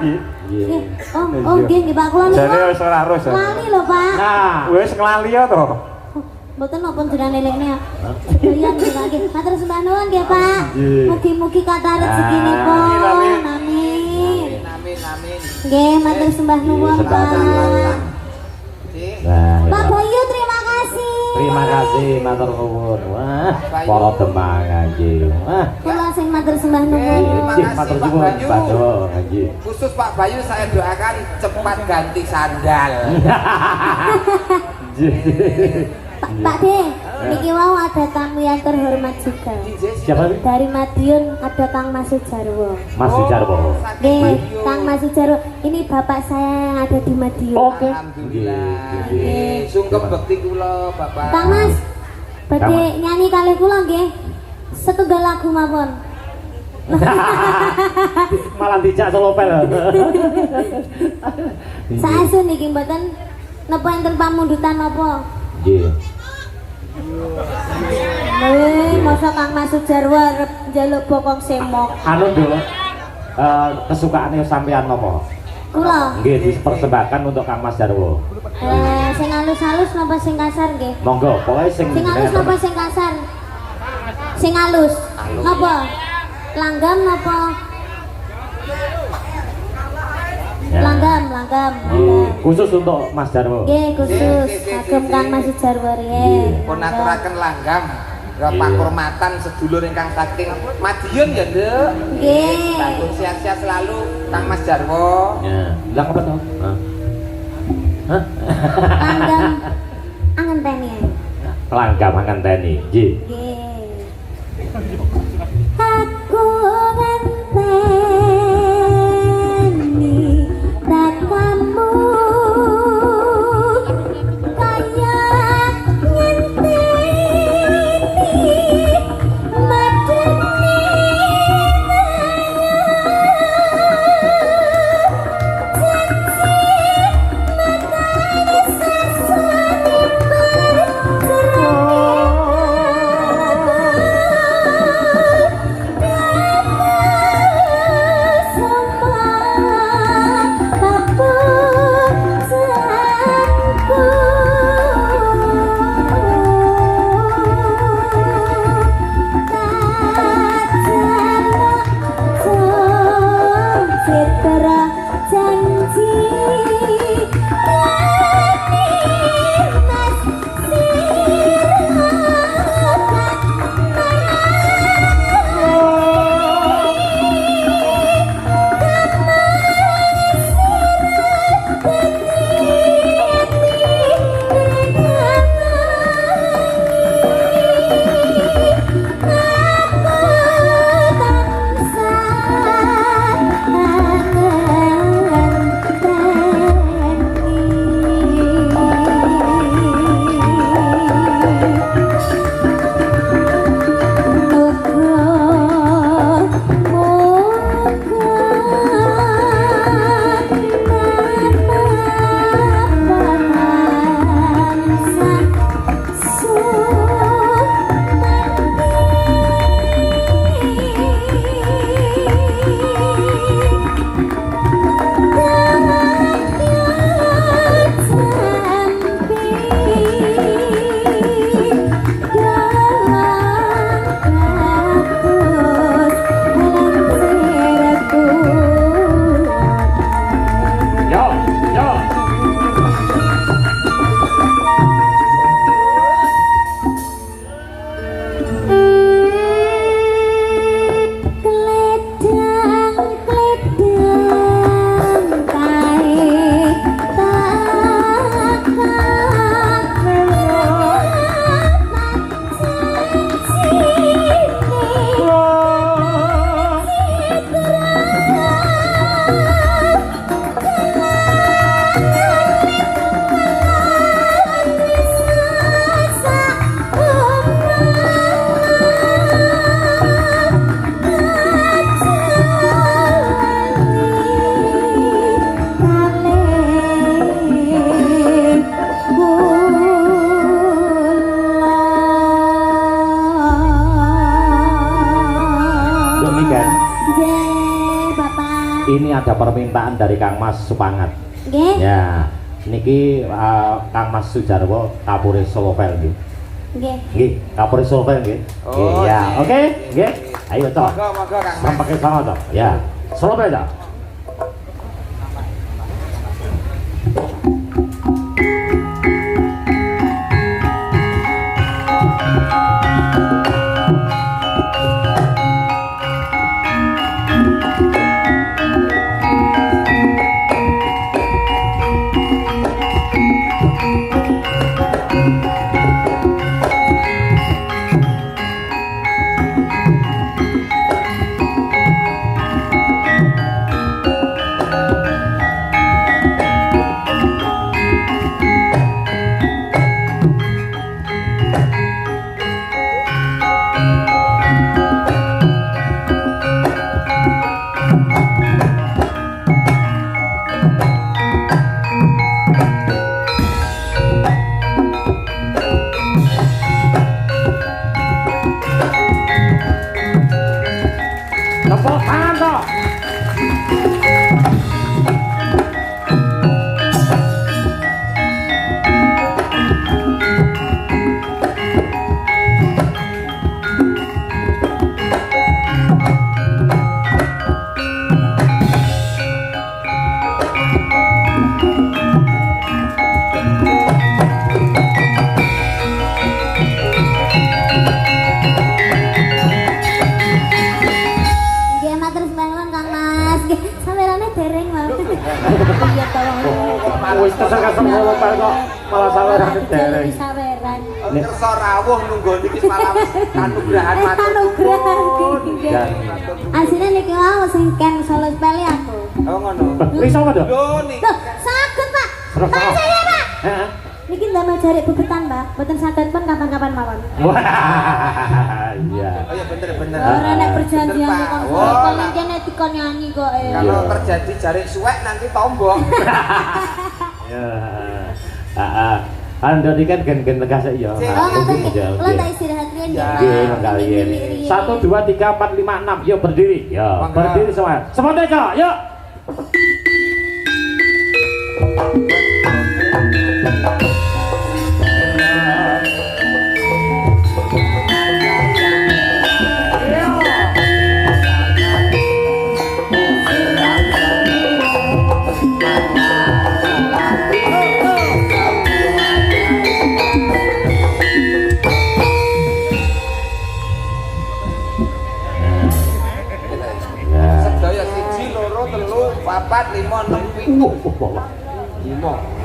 iki. Nggih. Oh nggih nggih Pak kula niku. Jane wis ora harus. Lali lho Pak. Nah, wis nglali ya to. Mboten napa jenengan elekne ya. Sekalian nggih. Matur sembah nuwun nggih Pak. Mugi-mugi kathah rezekinipun. Amin. Amin amin. Nggih, matur sembah nuwun Pak. Nah, Pak Bayu terima kasih. terima kasih matur nuwun. Wah, para demang nggih. Wah, Kula sing matur sembah nuwun. nggih matur nuwun Pak Do nggih. Khusus Pak Bayu saya doakan cepat ganti sandal. Pak De, niki wau ada tamu yang terhormat juga. Siapa? Dari Madiun ada Kang Mas Sujarwo. Mas Sujarwo. Nggih, Kang Mas Sujarwo. Ini bapak saya yang ada di Madiun. Oke. Alhamdulillah. Nggih, sungkem bekti kula Bapak. Kang Mas, badhe Kang nyanyi kalih kula nggih. Setunggal lagu mawon. Malah dijak selopel. Saestu niki mboten napa enten pamundutan napa? Nggih. Masa Kang Mas Sujarwo arep njaluk bokong semok. Anu dulu. Kesukaane sampean napa? Kula. Nggih dipersembahkan untuk Kang Mas Jarwo. Sing halus-halus napa sing kasar nggih? Monggo, pokoke sing Sing halus napa sing kasar? Sing halus. Napa? Langgam napa? Ya. Langgam. Khusus untuk Mas Jarwo. Nggih, khusus kagem Kang Mas Sujarwo riyen. Pun aturaken langgam pakurmatan sedulur ingkang saking Madiun ya, Nduk. Nggih. Bangun sehat-sehat selalu Kang Mas Jarwo. Ya, bilang apa tuh? Hah? Langgam angenteni. Langgam ngenteni. Nggih. Nggih. Aku ngenteni rakamu kaya ngenteni madeni ada permintaan dari Kang Mas Supangat. Nggih. Ya, niki Kang Mas Sujarwo Kapolres Solovel nggih. Nggih. Nggih, Kapolres Solovel nggih. Oh, Nggih, ya. nggih. Oke, nggih. Ayo, Cok. Monggo Kang Mas. Sampaikan sama, Cok. Ya. Solovel, Cok. Tepuk tangan, Cok. Nggih, matur sembahun Kang Mas. Nggih, sawerane dereng wae. Iya tolong. Wis kesel-kesel ngomong Pak kok malah sawerane dereng. Saweran. Kersa rawuh nunggu niki malam anugrahan matur Anugerah. Dan Asline niki wau sing ken solo spele aku. Oh ngono. iso apa, Dok? Lho niki. Loh, saged, Pak. Terus Pak apa? saya, Pak. Heeh. Niki ndamel jarik bebetan, Mbak. Mboten saged pun kapan-kapan mawon. Wah, iya. Oh iya bener. Ora nek perjanjian Bener, Pak. kok Oh, paling kene dikon nyanyi kok. Kalau terjadi jarik suwek nanti tombok. Ya. Heeh. Anda ini kan gen-gen tegas ya. Oh, ngoten nggih. Kula tak istirahat riyen ya, Pak. Nggih, kalian. 1 2 3 4 5 6. Yuk berdiri. Ya, Mangga. berdiri semua. Semuanya, Cok. Yuk. Sedaya 1 2 3 4 5 6 7. 5.